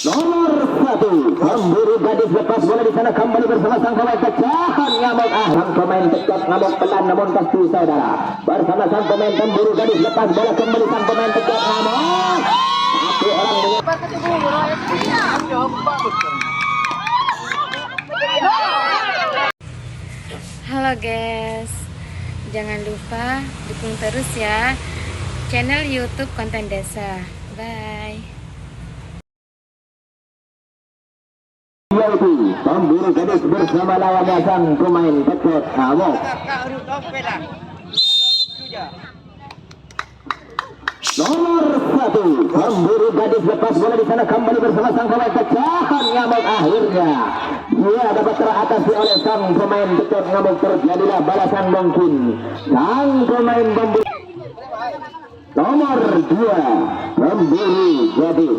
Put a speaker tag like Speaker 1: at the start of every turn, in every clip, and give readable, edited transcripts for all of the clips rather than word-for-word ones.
Speaker 1: Nomor 1 pemburu gadis lepas bola di sana kembali bersama sang pemain pecahan ngamuk. Sang pemain pecat ngamuk pelan namun pasti saudara bersama sang pemain pemburu gadis lepas bola kembali sang pemain pecat ngamuk. Satu orang dengan
Speaker 2: Halo guys, jangan lupa dukung terus ya channel YouTube Konten Desa. Bye.
Speaker 1: pemburu gadis bersama lawannya sang pemain pecat ngamuk. Nomor 1 pemburu gadis lepas bola di sana kembali bersama sang pemain pecahan ngamuk. Akhirnya dia dapat teratasi oleh sang pemain pecat ngamuk. Terjadilah balasan mungkin sang pemain pemburu. Nomor 2 pemburu gadis.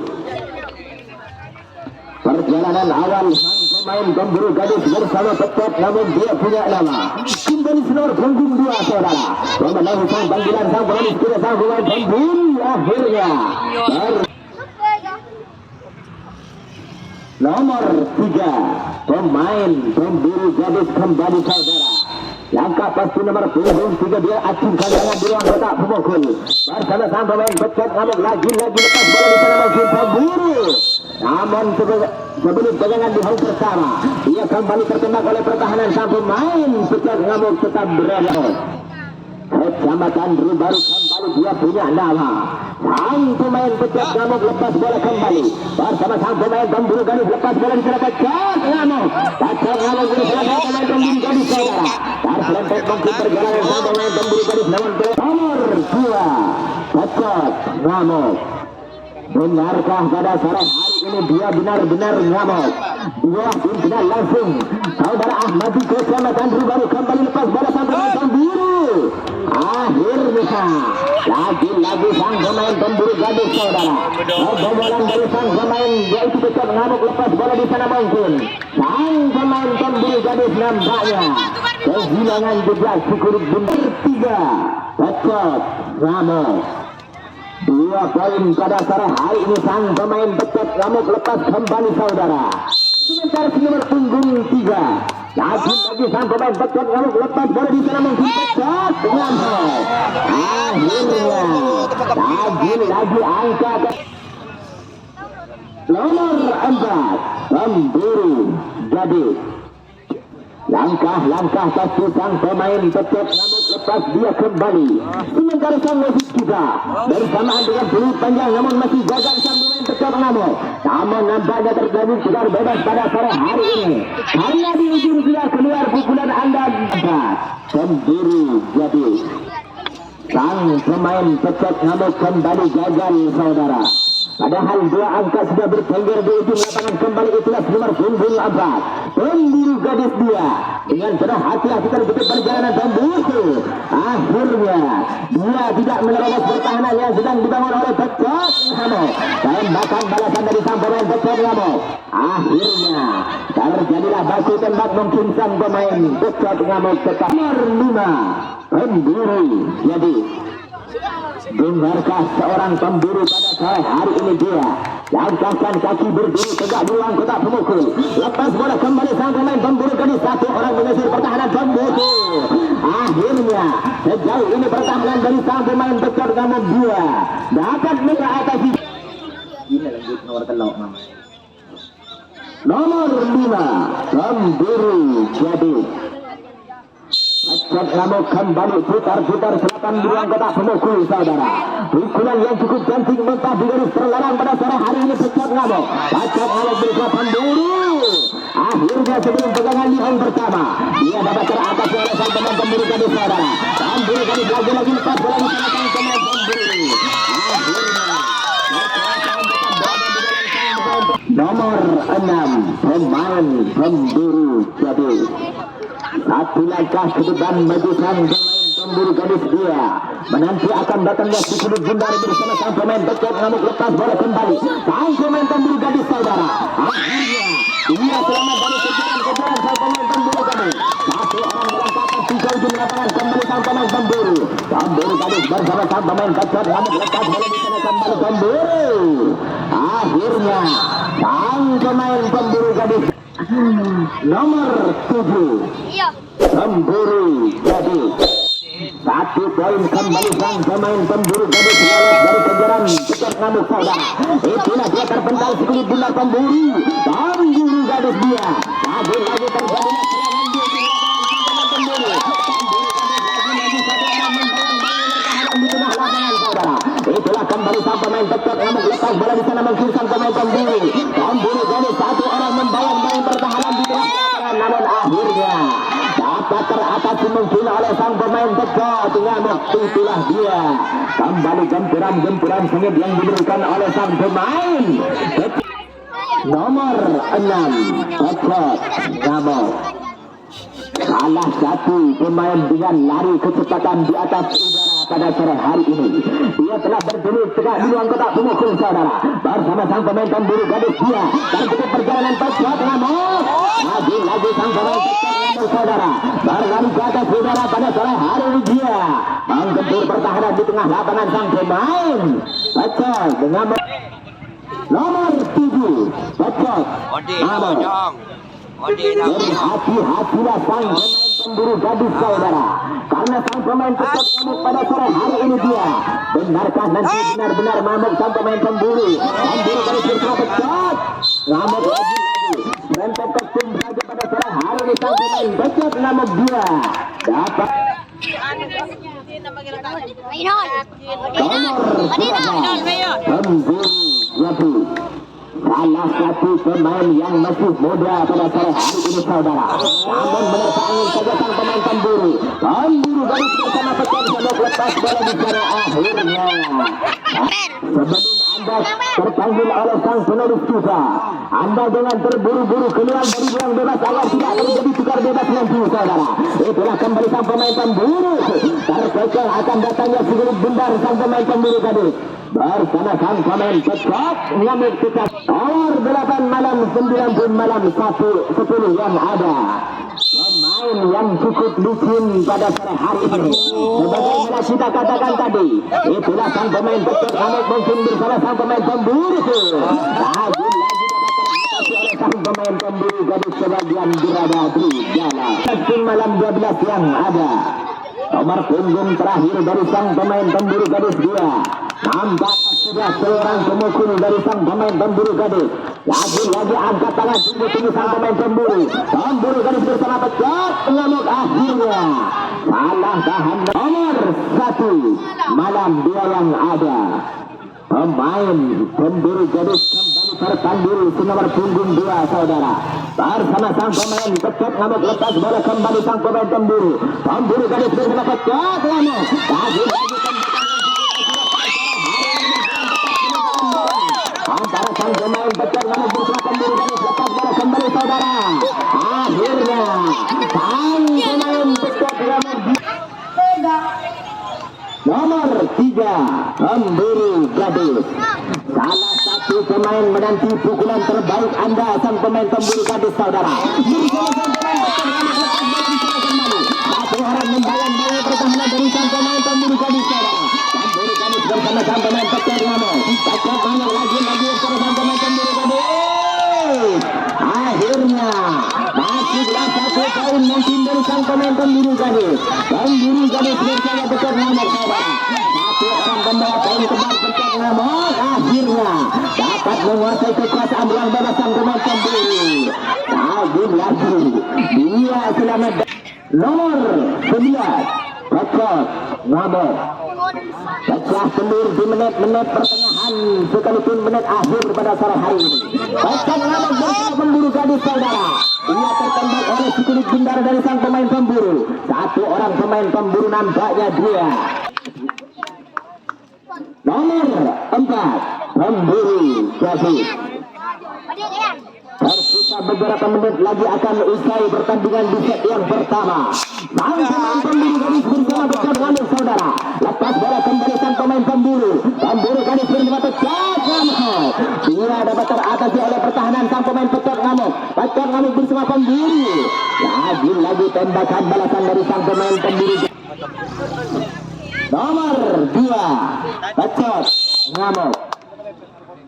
Speaker 1: Perjalanan awal sang pemain pemburu gadis bersama pecat namun dia punya nama kembali senor punggung 2 saudara memenuhi sang panggilan sang pemain kira sang pemain pemburu. Akhirnya nomor 3 pemain pemburu gadis kembali saudara. Langkah pasti nomor punggung 3 dia acungkan tangan di ruang kotak pemukul bersama sang pemain pecat ngamuk. Lagi-lagi lepas bola di sana mungkin pemburu. Namun sebelum pegangan di hal pertama ia kembali tertembak oleh pertahanan sang pemain pecat ngamuk tetap berada. Kecamatan baru kembali dia punya nama sang pemain pecat ngamuk lepas bola kembali bersama sang pemain pemburu gadis lepas bola di sana pecat ngamuk bersama sang pemain pemburu gadis saudara. Terselempet mungkin perjalanan sang pemain pemburu gadis namun nomor 2 pecat ngamuk. Benarkah pada sore hari ini dia benar-benar ngamuk? Dia pimpinan langsung saudara Ahmadi Kecamatan baru kembali lepas bola sang pemain pemburu. Akhirnya lagi-lagi sang pemain pemburu gadis saudara. Kebobolan dari sang pemain yaitu pecat ngamuk lepas bola di sana mungkin sang pemain pemburu gadis nampaknya kehilangan jejak cukup benar. 3 pecat ngamuk. 2 poin pada sore hari ini sang pemain pecat ngamuk lepas kembali saudara. Sementara si nomor punggung 3 lagi sang pemain pecat ngamuk lepas bola di sana mungkin pecat ngamuk. Akhirnya lagi angka nomor 4 pemburu gadis. Langkah-langkah pasti sang pemain pecat ngamuk lepas dia kembali. Sementara sang wasit kita bersamaan dengan peluit panjang namun masih gagal sang pemain pecat ngamuk. Namun nampaknya terjadi segar bebas pada sore hari ini karena di ujung sudah keluar pukulan anda. Pemburu gadis. Sang pemain pecat ngamuk kembali gagal saudara. Padahal 2 angka sudah bertengger di ujung lapangan kembali. Itulah nomor punggung 4 pemburu gadis dia dengan penuh hati-hati tertutup perjalanan pemburu. Akhirnya dia tidak menerobos pertahanan yang sedang dibangun oleh pecat ngamuk. Tembakan balasan dari sang pemain pecat ngamuk. Akhirnya terjadilah baku tembak mungkin sang pemain pecat ngamuk tetap. Nomor 5 pemburu gadis. Benarkah seorang pemburu pada sore hari ini dia langkahkan kaki berdiri tegak di ruang kotak pemukul lepas bola kembali sang pemain pemburu gadis. 1 orang mengusir pertahanan pemburu. Akhirnya sejauh ini pertahanan dari sang pemain pecat ngamuk dia dapat mengatasi. Ini lanjut nomor telok namanya. Nomor 5 pemburu gadis. Pecat ngamuk kembali putar-putar selatan di ruang kotak pemukul saudara. Pukulan yang cukup cantik mentah di garis terlarang pada sore hari ini pecat ngamuk. Pecat ngamuk bersama pemburu. Akhirnya sebelum pegangan di round pertama dia dapat teratasi oleh sang pemain pemburu gadis saudara. Pemburu gadis lagi-lagi lepas bola di sana sang pemain pemburu. Nomor 6 pemain pemburu gadis. 1 langkah ke depan maju sang pemain pemburu gadis dia menanti akan datangnya si kulit bundar bersama sang pemain pecat ngamuk lepas bola kembali sang pemain pemburu gadis saudara. Akhirnya dia selamat dari kejaran sang pemain pemburu gadis. 1 orang melangkah pasti ke ujung lapangan kembali sang pemain pemburu. Pemburu gadis bersama sang pemain pecah namun lepas bola di sana kembali pemburu. Akhirnya sang pemain pemburu gadis nomor 7 pemburu gadis 1 poin kembali sang pemain pemburu gadis lolos dari kejaran pecah ngamuk saudara. Itulah dia terpental sekulit bola pemburu gadis dia. Lagi terjadi serangan dia di lapangan pemburu. Di tengah lapangan saudara. Itulah kembali sang pemain pecah ngamuk lepas bola di sana mengusir sang pemain pemburu. Pemburu gadis 1 orang membayang-bayang pertahanan di tengah lapangan namun akhirnya dapat teratasi mungkin oleh sang pemain pecah ngamuk. Itulah dia kembali gempuran sengit yang diberikan oleh sang pemain nomor 6 Pecot ngamuk. Salah satu pemain dengan lari kecepatan di atas udara pada sore hari ini. Dia telah berdiri tegak di ruang kotak pemukul saudara bersama sang pemain pemburu gadis dia. Dan kita perjalanan Pecot ngamuk. Lagi sang pemain Pecot ngamuk saudara berlari ke atas udara pada sore hari ini dia menggempur pertahanan di tengah lapangan sang pemain Pecot ngamuk. Nomor 7 Pecot ngamuk. Berhati-hatilah sang pemain pemburu gadis saudara karena sang pemain Pecot ngamuk pada sore hari ini dia. Benarkah nanti benar-benar mamuk sang pemain pemburu gadis bersama Pecot ngamuk lagi rentet kostum saja pada sore hari ini sang pemain Pecot ngamuk dia dapat pemburu yaitu salah satu pemain yang masih muda pada sore hari ini saudara. Namun menerpa angin saja sang pemain pemburu gadis bersama Pecot ngamuk lepas bola di sana akhirnya. Sebelum Anda terpanggil oleh sang penulis kita, Anda jangan terburu-buru keluar dari ruang bebas agar tidak terjadi tukar bebas nanti saudara. Itulah kembali sang pemain pemburu. Terkejar akan datangnya segelit bundar sang pemain pemburu gadis bersama sang pemain Pecot ngamuk kita. Nomor 8 malam 9 pun malam 10 yang ada. Pemain yang cukup licin pada sore hari ini. Sebagaimana kita katakan tadi, itulah sang pemain Pecot ngamuk mungkin bersama sang pemain pemburu. Lagi dapat teratasi oleh sang pemain pemburu gadis sebagian berada di jalan. Malam 12 yang ada. Nomor punggung terakhir dari sang pemain pemburu gadis dia. Nampak sudah seorang pemukul dari sang pemain pemburu gadis. Lagi angkat tangan tinggi sang pemain pemburu gadis bersama Pecot ngamuk akhirnya salah tahan. Nomor 1 malam 2 yang ada. Pemain pemburu gadis kembali terpanggil nomor punggung 2 saudara bersama sang pemain Pecot ngamuk lepas bola kembali sang pemain pemburu gadis bersama Pecot ngamuk antara sang pemain Pecot ngamuk bersama pemburu gadis lepas bola kembali saudara akhirnya sang pemain Pecot ngamuk nomor 3 pemburu gadis. Salah satu pemain menanti pukulan terbaik Anda sang pemain pemburu gadis saudara. Satu orang membayang-bayang pertahanan dari sang pemain pemburu gadis saudara. Pemburu gadis bersama sang pemain Pecot ngamuk. Pecot ngamuk lagi bersama sang pemain pemburu gadis. Akhirnya masihlah 1 poin mungkin dari sang pemain pemburu gadis. Pemburu gadis bersama Pecot ngamuk saudara. 1 orang membawa poin kembali Pecot ngamuk akhirnya dapat menguasai kekuasaan ruang bebas sang pemain pemburu. Lagi dia selamat. Nomor 11 Pecot ngamuk. Pecah telur di menit-menit pertengahan sekalipun menit akhir pada sore hari ini. Pecot ngamuk bersama pemburu gadis saudara. Ia tertembak oleh sekulit bundar dari sang pemain pemburu. 1 orang pemain pemburu nampaknya dia. Nomor 4 pemburu gadis. Tersisa beberapa menit lagi akan usai pertandingan di set yang pertama. Sang pemain pemburu gadis bersama Pecot ngamuk saudara. Lepas bola kembali sang pemain pemburu gadis bersama Pecot ngamuk. Dia dapat teratasi oleh pertahanan sang pemain Pecot ngamuk. pecah ngamuk bersama pemburu. Lagi tembakan balasan dari sang pemain pemburu. Nomor 2 Pecot ngamuk.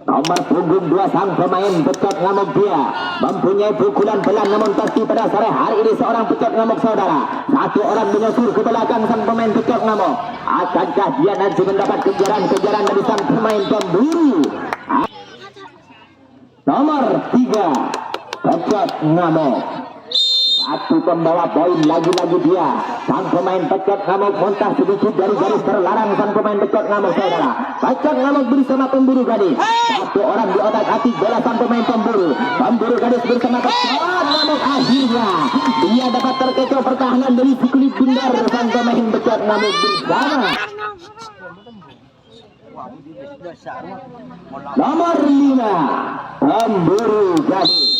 Speaker 1: Nomor punggung 2 sang pemain Pecot ngamuk, dia mempunyai pukulan pelan namun pasti pada sore hari ini seorang Pecot ngamuk saudara. Satu orang menyosor ke belakang sang pemain Pecot ngamuk. Akankah dia nanti mendapat kejaran dari sang pemain pemburu? Nomor 3 Pecot ngamuk. Satu pembawa poin lagi-lagi dia. Sang pemain Pecot ngamuk muntah sedikit dari garis terlarang sang pemain Pecot ngamuk saudara. Pecot ngamuk bersama pemburu gadis. Satu orang di otak atik bola sang pemain pemburu. Pemburu gadis bersama Pecot ngamuk, akhirnya dia dapat terkecoh pertahanan dari si kulit bundar sang pemain Pecot ngamuk bersama. Nomor 5 pemburu gadis.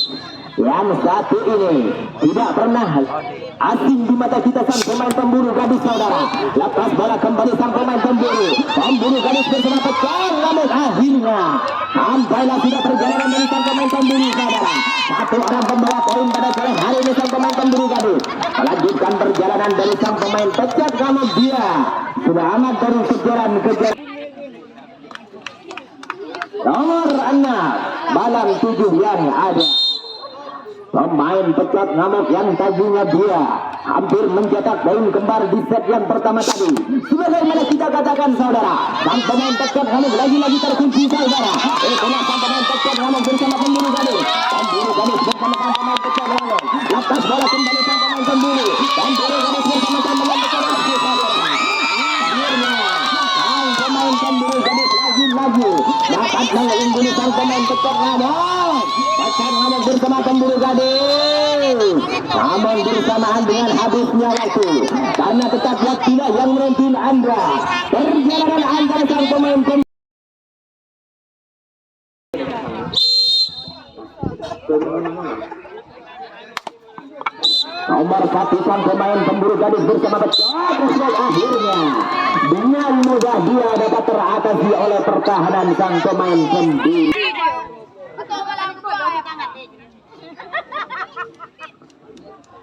Speaker 1: Yang satu ini tidak pernah asing di mata kita, sang pemain pemburu gadis saudara. Lepas bola kembali sang pemain pemburu. Pemburu gadis bersama Pecot ngamuk, akhirnya sampailah sudah perjalanan dari sang pemain pemburu saudara. Satu orang pembawa poin pada sore hari ini sang pemain pemburu gadis. Melanjutkan perjalanan dari sang pemain Pecot ngamuk, dia sudah amat dari kejaran. Nomor 6 malam 7 yang ada. Pemain Pecot ngamuk yang tadinya dia hampir mencetak poin kembar di set yang pertama tadi. Sebagaimana kita katakan saudara, sang pemain Pecot ngamuk lagi-lagi terkunci saudara. Karena sang pemain Pecot ngamuk bersama pemburu gadis. Pemburu gadis bersama sang pemain Pecot ngamuk. Lepas bola kembali sang pemain pemburu. Pemburu gadis bersama sang pemain Pecot ngamuk saudara. Akhirnya sang pemain pemburu gadis lagi-lagi dapat mengungguli sang pemain Pecot ngamuk. Pecot ngamuk bersama pemburu gadis. Namun bersamaan dengan habisnya waktu, karena tetap waktulah yang menuntun Anda. Perjalanan antara sang pemain nomor 1 sang pemain pemburu gadis bersama Pecot. Akhirnya dengan mudah dia dapat teratasi oleh pertahanan sang pemain pemburu.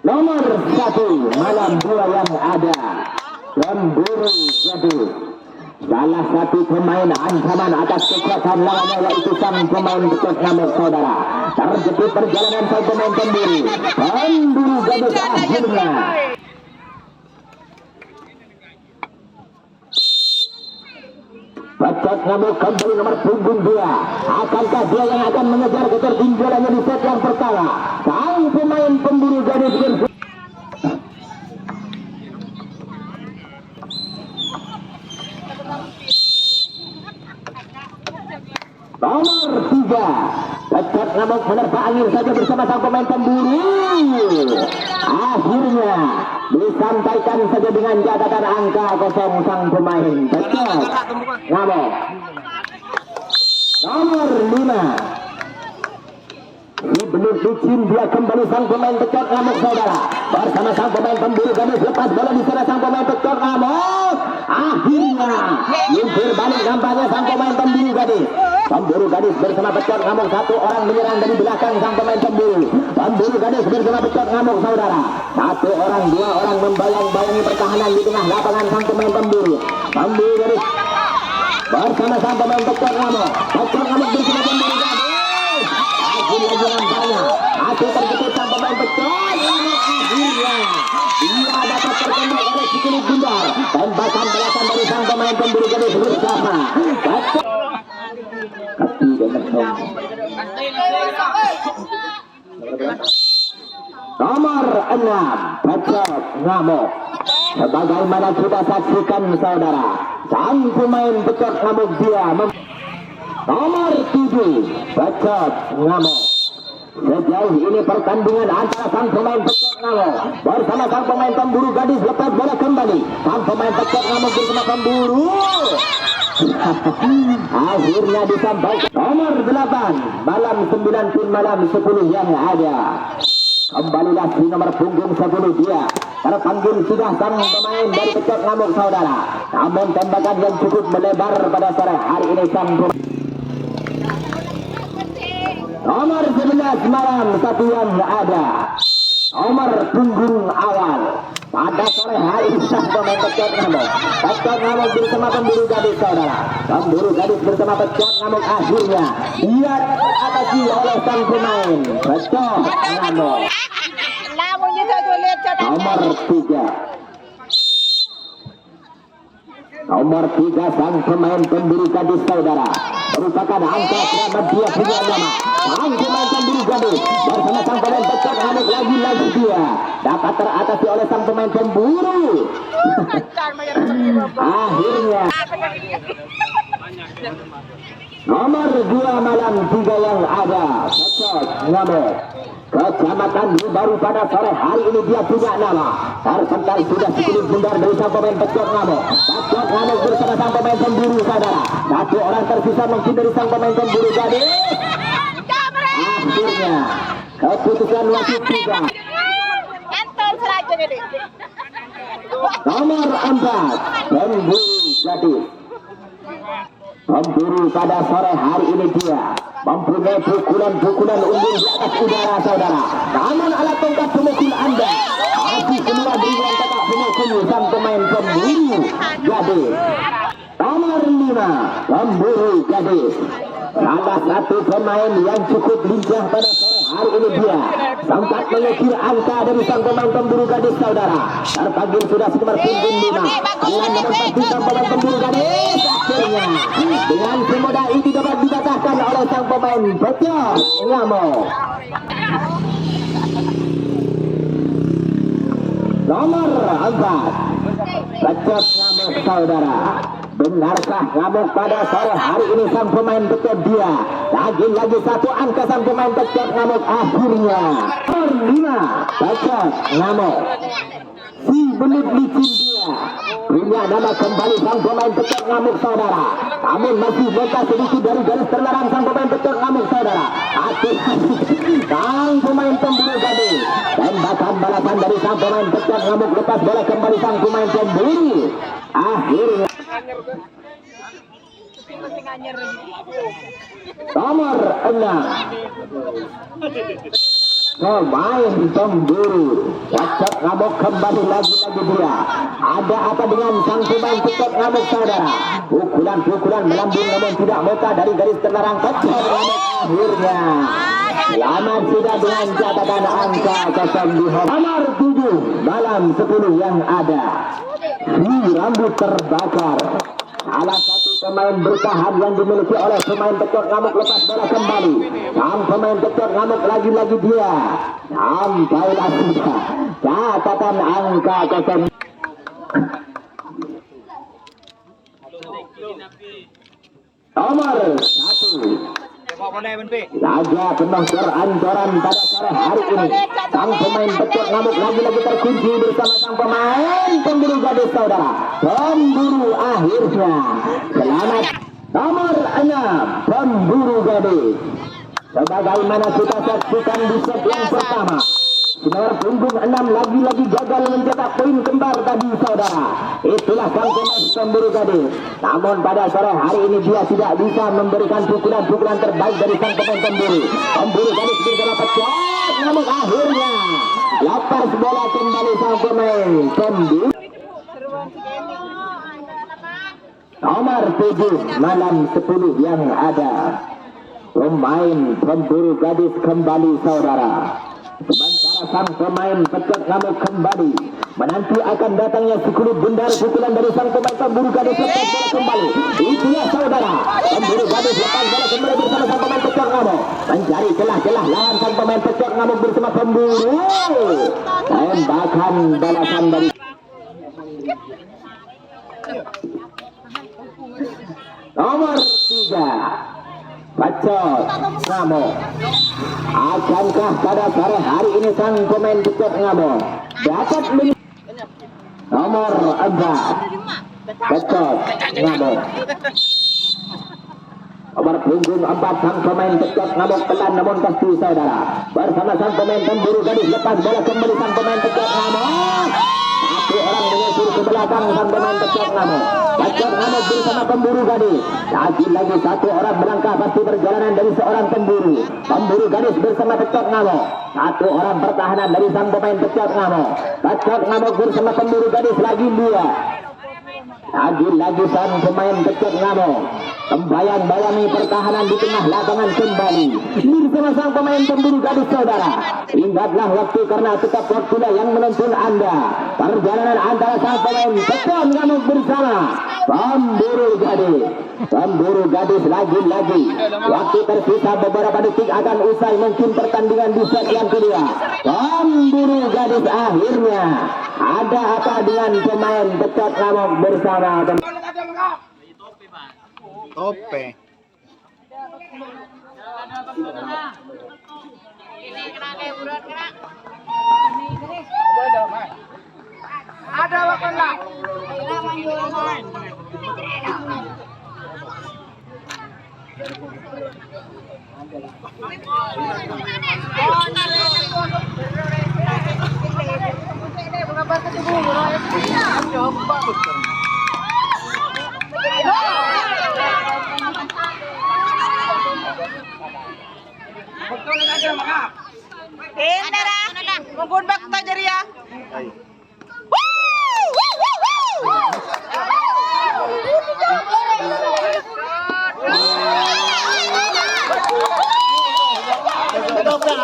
Speaker 1: Nomor 1 malam 2 yang ada pemburu gadis. Salah satu pemain ancaman atas kekuatan lawannya yaitu sang pemain Pecot ngamuk saudara. Terjepit perjalanan sang pemain pemburu. Pemburu gadis akhirnya Pecot ngamuk kembali nomor punggung 2. Akankah dia yang akan mengejar ketertinggalannya di set yang pertama? Sang pemain pemburu gadis nomor 3 Pecot ngamuk menerpa angin saja bersama sang pemain pemburu. Akhirnya disampaikan saja dengan catatan angka kosong sang pemain Pecot ngamuk. Nomor 5 si belut licin, dia kembali sang pemain Pecot ngamuk saudara bersama sang pemain pemburu gadis. Lepas bola di sana sang pemain Pecot ngamuk, akhirnya nyumpir balik nampaknya sang pemain pemburu gadis. Pemburu gadis bersama Pecot ngamuk, satu orang menyerang dari belakang sang pemain pemburu. Pemburu gadis bersama Pecot ngamuk saudara, satu orang dua orang membayang-bayangi pertahanan di tengah lapangan sang pemain pemburu. Pemburu gadis bersama sang pemain Pecot ngamuk. Pecot ngamuk bersama pemburu gadis. Lagi nampaknya masih terjepit sang pemain Pecot ngamuk. Akhirnya dia dapat terkena oleh si kulit bundar. Tembakan balasan dari sang pemain pemburu gadis bersama Pecot. Nomor 6 Pecot ngamuk. Sebagaimana kita saksikan saudara, sang pemain Pecot ngamuk dia nomor 7 Pecot ngamuk. Sejauh ini pertandingan antara sang pemain Pecot ngamuk bersama sang pemain pemburu gadis. Lepas bola kembali sang pemain Pecot ngamuk bersama pemburu. Akhirnya disampaikan nomor 8 malam 9 pun malam 10 yang ada. Kembalilah di nomor punggung 10 dia terpanggil sudah sang pemain dari Pecot ngamuk saudara. Namun tembakan yang cukup melebar pada sore hari ini sang Nomor 11 malam satu yang ada. Nomor punggung awal. Pada sore hari ini sang pemain Pecot Ngamuk. Pecot Ngamuk bersama pemburu gadis saudara. Pemburu gadis bersama Pecot Ngamuk akhirnya ia teratasi oleh sang pemain Pecot Ngamuk. Nomor 3. Nomor 3 sang pemain pemburu gadis saudara merupakan angka selamat dia punya nama. Sang pemain pemburu gadis bersama sang pemain Pecot Ngamuk lagi-lagi dia dapat teratasi oleh sang pemain pemburu. Akhirnya nomor 2 malam 3 yang ada Pecot Ngamuk. Kecamatan baru pada sore hari ini dia punya nama. Terpental sudah sedikit bundar dari sang pemain Pecot Ngamuk. Pecot Ngamuk bersama sang pemain pemburu saudara. Satu orang tersisa menghindari sang pemain pemburu gadis. Akhirnya keputusan wasit 3. Nomor 4 pemburu gadis. Pemburu pada sore hari ini dia mempunyai pukulan-pukulan unggul di atas udara saudara. Namun alat tongkat pemukul anda masih semua berikan kata pemukul sang pemain pemburu gadis. Nomor 5 pemburu gadis. Salah satu pemain yang cukup lincah pada sore hari ini dia sempat mengukir angka dari sang pemain pemburu gadis saudara. Terpanggil sudah sekitar punggung 5. Dengan menempati sang pemain pemburu gadis. Akhirnya dengan semudah ini dapat dibatahkan oleh sang pemain Pecot Ngamuk. Nomor 4 Pecot Ngamuk saudara. Benarkah Ngamuk pada sore hari ini sang pemain Pecot dia lagi-lagi satu angka sang pemain Pecot Ngamuk akhirnya. Nomor 5 Pecot Ngamuk. Si belut licin dia punya nama kembali sang pemain Pecot Ngamuk saudara. Namun masih mereka sedikit dari garis terlarang sang pemain Pecot Ngamuk saudara. Hati-hati sang pemain pemburu gadis. Tembakan balasan dari sang pemain Pecot Ngamuk lepas bola kembali sang pemain pemburu. Akhirnya nomor 6 pemain pemburu Pecot Ngamuk kembali lagi-lagi dia. Ada apa dengan sang pemain Pecot Ngamuk saudara? Pukulan-pukulan melambung namun tidak muka dari garis terlarang Pecot Ngamuk akhirnya. Selamat sudah dengan catatan angka 0 nomor 7 malam 10 yang ada. Si rambut terbakar. Salah satu pemain bertahan yang dimiliki oleh pemain Pecot Ngamuk lepas bola kembali. Sang pemain Pecot Ngamuk lagi-lagi dia. Sampailah sudah catatan angka 0. Nomor 1 laga penuh kerancoran pada sore hari ini. Sang pemain Pecot Ngamuk lagi-lagi terkunci bersama sang pemain pemburu gadis saudara. Pemburu akhirnya selamat. Nomor 6 pemburu gadis. Sebagaimana kita saksikan di set yang pertama, nomor punggung 6 lagi-lagi gagal mencetak poin kembar tadi saudara. Itulah sang pemain pemburu gadis. Namun pada sore hari ini dia tidak bisa memberikan pukulan-pukulan terbaik dari sang pemain pemburu. Pemburu gadis bersama Pecot Ngamuk akhirnya lepas bola kembali sang pemain pemburu. Nomor 7 malam 10 yang ada. Pemain pemburu gadis kembali saudara. Sementara sang pemain Pecot Ngamuk kembali menanti akan datangnya 10 bundar pukulan dari sang pemain pemburu gadis lepas bola kembali. Itulah saudara, pemburu gadis lepas bola kembali bersama sang pemain Pecot Ngamuk mencari celah-celah lawan sang pemain Pecot Ngamuk bersama pemburu. Tembakan balasan dari nomor 3 Pecot Ngamuk. Akankah pada sore hari ini sang pemain Pecot Ngamuk dapat nomor 4 Pecot Ngamuk. Nomor punggung 4 sang pemain Pecot Ngamuk pelan namun pasti saudara bersama sang pemain pemburu gadis lepas bola kembali sang pemain Pecot Ngamuk. Satu orang menyusul ke belakang sang pemain Pecok Namo. Pecok Namo bersama pemburu gadis. Lagi satu orang melangkah pasti perjalanan dari seorang pemburu. Pemburu gadis bersama Pecok Namo. Satu orang pertahanan dari sang pemain Pecok Namo. Pecok Namo bersama pemburu gadis lagi dua. Lagi sang pemain Pecok Namo membayang-bayangi pertahanan di tengah lapangan kembali bersama sang pemain pemburu gadis saudara. Ingatlah waktu karena tetap waktulah yang menentukan Anda. Perjalanan antara sang pemain Pecok Namo bersama pemburu gadis. Pemburu gadis lagi-lagi. Waktu tersisa beberapa detik akan usai mungkin pertandingan di set yang kedua. Pemburu gadis akhirnya. Ada apa dengan pemain Pecok Namo bersama
Speaker 3: Tope.
Speaker 4: Ada apa enggak? Magun back ta jari ya.
Speaker 3: Tope.